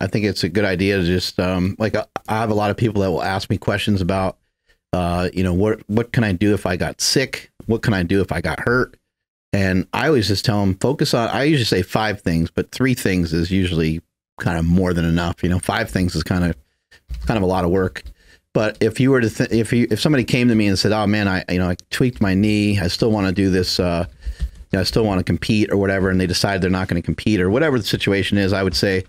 I think it's a good idea to just like I have a lot of people that will ask me questions about, you know, what can I do if I got sick? What can I do if I got hurt? And I always just tell them focus on. I usually say 5 things, but 3 things is usually kind of more than enough. You know, 5 things is kind of a lot of work. But if you were to if somebody came to me and said, "Oh man, I tweaked my knee. I still want to do this. I still want to compete or whatever," and they decide they're not going to compete or whatever the situation is, I would say,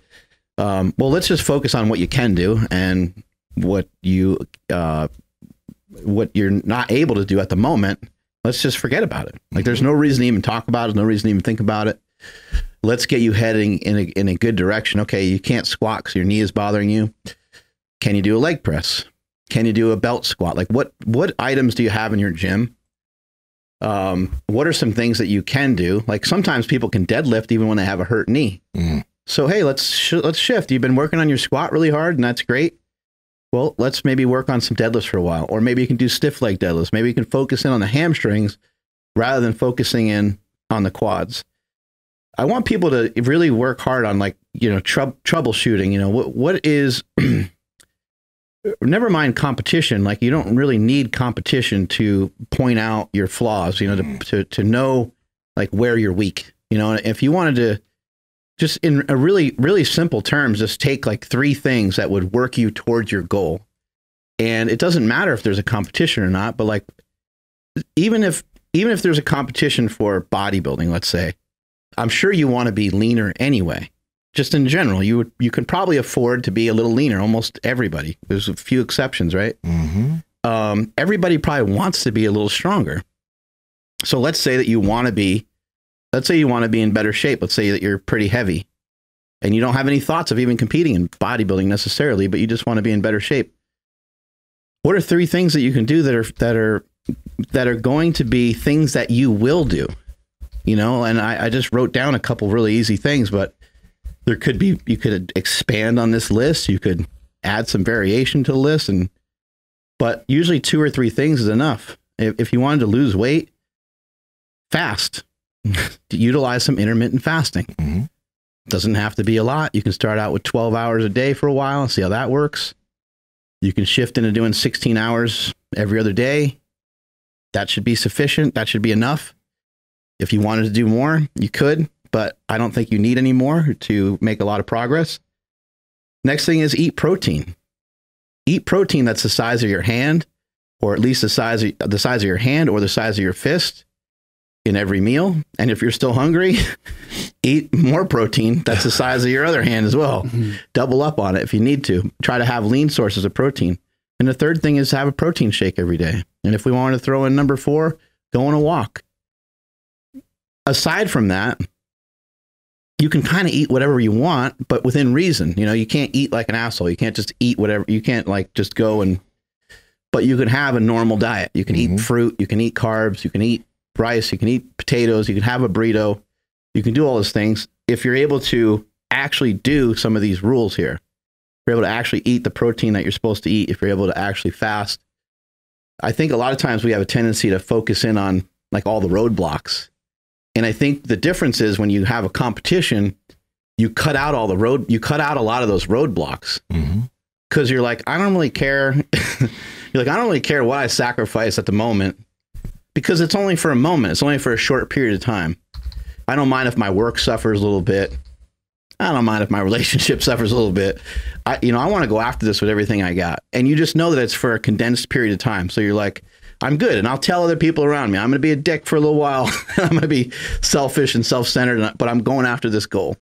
well, let's just focus on what you can do and what you're not able to do at the moment. Let's just forget about it. Like there's no reason to even talk about it. No reason to even think about it. Let's get you heading in a good direction. Okay, you can't squat because your knee is bothering you. Can you do a leg press? Can you do a belt squat? Like what items do you have in your gym? What are some things that you can do? Like sometimes people can deadlift even when they have a hurt knee. Mm. So, hey, let's shift. You've been working on your squat really hard and that's great. Well, let's maybe work on some deadlifts for a while, or maybe you can do stiff leg deadlifts. Maybe you can focus in on the hamstrings rather than focusing in on the quads. I want people to really work hard on, like, you know, troubleshooting, you know, what is, never mind competition. Like you don't really need competition to point out your flaws, you know, to know like where you're weak, you know. If you wanted to just in a really, really simple terms, just take like 3 things that would work you towards your goal. And it doesn't matter if there's a competition or not, but like, even if there's a competition for bodybuilding, let's say, I'm sure you want to be leaner anyway. Just in general, you can probably afford to be a little leaner. Almost everybody. There's a few exceptions, right? Mm-hmm. Everybody probably wants to be a little stronger. So let's say that you want to be, in better shape. Let's say that you're pretty heavy and you don't have any thoughts of even competing in bodybuilding necessarily, but you just want to be in better shape. What are 3 things that you can do that are going to be things that you will do? You know, and I just wrote down a couple really easy things, but there could be, you could expand on this list. You could add some variation to the list, but usually 2 or 3 things is enough. If you wanted to lose weight, fast. Utilize some intermittent fasting. Mm-hmm. Doesn't have to be a lot. You can start out with 12 hours a day for a while and see how that works. You can shift into doing 16 hours every other day. That should be sufficient. That should be enough. If you wanted to do more, you could, but I don't think you need any more to make a lot of progress. Next thing is eat protein. Eat protein that's the size of your hand, or at least the size of your hand or the size of your fist in every meal. And if you're still hungry, eat more protein that's the size of your other hand as well. Mm-hmm. Double up on it if you need to. Try to have lean sources of protein. And the third thing is to have a protein shake every day. And if we want to throw in number 4, go on a walk. Aside from that, you can kind of eat whatever you want, but within reason. You know, you can't eat like an asshole. You can't just eat whatever. You can't like just go and, but you can have a normal diet. You can eat fruit, you can eat carbs, you can eat rice, you can eat potatoes, you can have a burrito, you can do all those things. If you're able to actually do some of these rules here, if you're able to actually eat the protein that you're supposed to eat, if you're able to actually fast. I think a lot of times we have a tendency to focus in on like all the roadblocks. And I think the difference is when you have a competition, you cut out a lot of those roadblocks. Mm-hmm. Cause you're like, I don't really care. You're like, I don't really care what I sacrifice at the moment, because it's only for a moment. It's only for a short period of time. I don't mind if my work suffers a little bit. I don't mind if my relationship suffers a little bit. I want to go after this with everything I got. And you just know that it's for a condensed period of time. So you're like, I'm good. And I'll tell other people around me, I'm going to be a dick for a little while. I'm going to be selfish and self-centered, but I'm going after this goal.